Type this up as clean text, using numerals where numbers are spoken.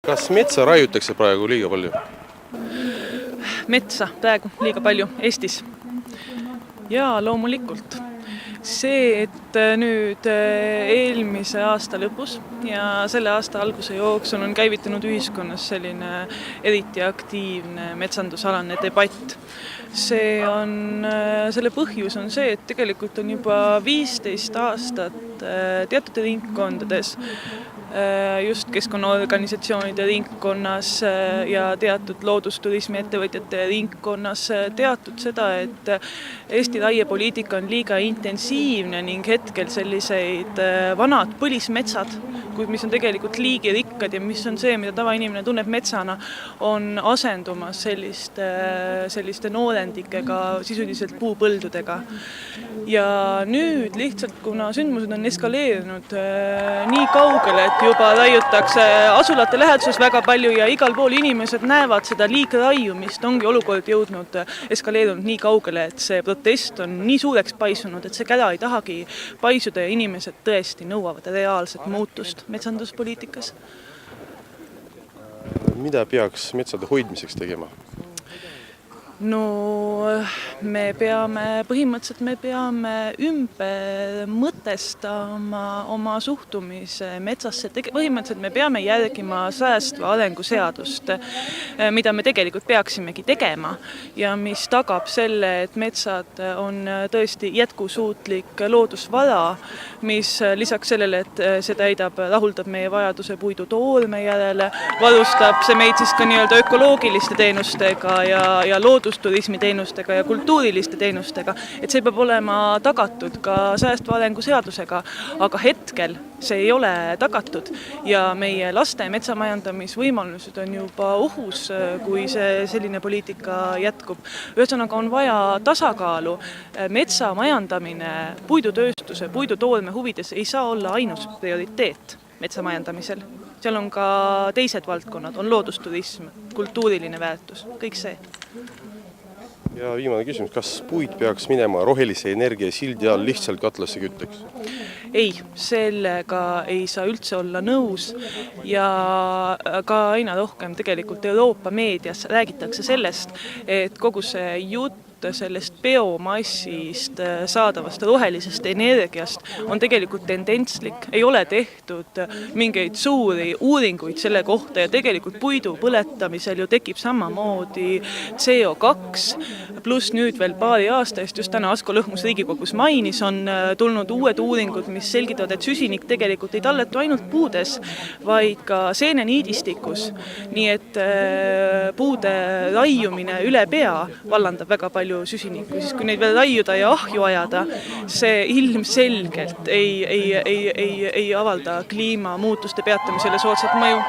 Kas metsa raiutakse praegu liiga palju? Metsa praegu liiga palju Eestis. Ja loomulikult. See, et nüüd eelmise aasta lõpus ja selle aasta alguse jooksul on käivitunud ühiskonnas selline eriti aktiivne metsandusalane debatt. Selle põhjus on see, et tegelikult on juba 15 aastat teatud ringkondades, just keskkonnaorganisatsioonide ringkonnas ja teatud loodusturismi ettevõtjate ringkonnas teatud seda, et Eesti raiepoliitika on liiga intensiivne ning hetkel selliseid vanad põlismetsad, mis on tegelikult liigirikkad ja mis on see, mida tavainimene tunneb metsana, on asendumas selliste noorendikega, sisuliselt puupõldudega. Ja nüüd lihtsalt, kuna sündmused on eskaleerinud nii kaugele, et juba raiutakse asulate läheduses väga palju ja igal pool inimesed näevad seda liigraiumist, ongi olukord eskaleerunud nii kaugele, et see protest on nii suureks paisunud, et see kära ei tahagi paisuda ja inimesed tõesti nõuavad reaalset muutust metsanduspoliitikas. Mida peaks metsade hoidmiseks tegema? No põhimõtteliselt me peame ümber mõtestama oma suhtumise metsasse. Põhimõtteliselt me peame järgima säästva arengu seadust, mida me tegelikult peaksimegi tegema ja mis tagab selle, et metsad on tõesti jätkusuutlik loodusvara, mis lisaks sellele, et see rahuldab meie vajaduse puidu toorme järele, varustab see meid siis ka nii-öelda ökoloogiliste teenustega ja loodusturismi teenustega ja kultuuriliste teenustega, et see peab olema tagatud ka säästva arengu seadusega, aga hetkel see ei ole tagatud ja meie laste metsamajandamisvõimalused on juba ohus, kui selline poliitika jätkub. Ühesõnaga on vaja tasakaalu. Metsamajandamine puidutööstuse, puidutoorme huvides ei saa olla ainus prioriteet metsamajandamisel. Seal on ka teised valdkonnad, on loodusturism, kultuuriline väärtus, kõik see. Ja viimane küsimus, kas puid peaks minema rohelise energia sildi all lihtsalt katlasse kütteks? Ei, sellega ei saa üldse olla nõus ja ka aina rohkem tegelikult Euroopa meedias räägitakse sellest, et kogu see jutt sellest biomassist saadavast rohelisest energiast on tegelikult tendentslik. Ei ole tehtud mingeid suuri uuringuid selle kohta ja tegelikult puidu põletamisel ju tekib samamoodi CO2, pluss nüüd veel paari aasta eest, just täna Asko Lõhmus Riigikogus mainis, on tulnud uued uuringud, mis selgitavad, et süsinik tegelikult ei talletu ainult puudes, vaid ka seeneniidistikus. Nii et puude raiumine üle pea vallandab väga palju süsinikku, siis kui neid veel raiuda ja ahju ajada, see ilmselgelt ei avalda kliimamuutuste peatamisele soodsat mõju.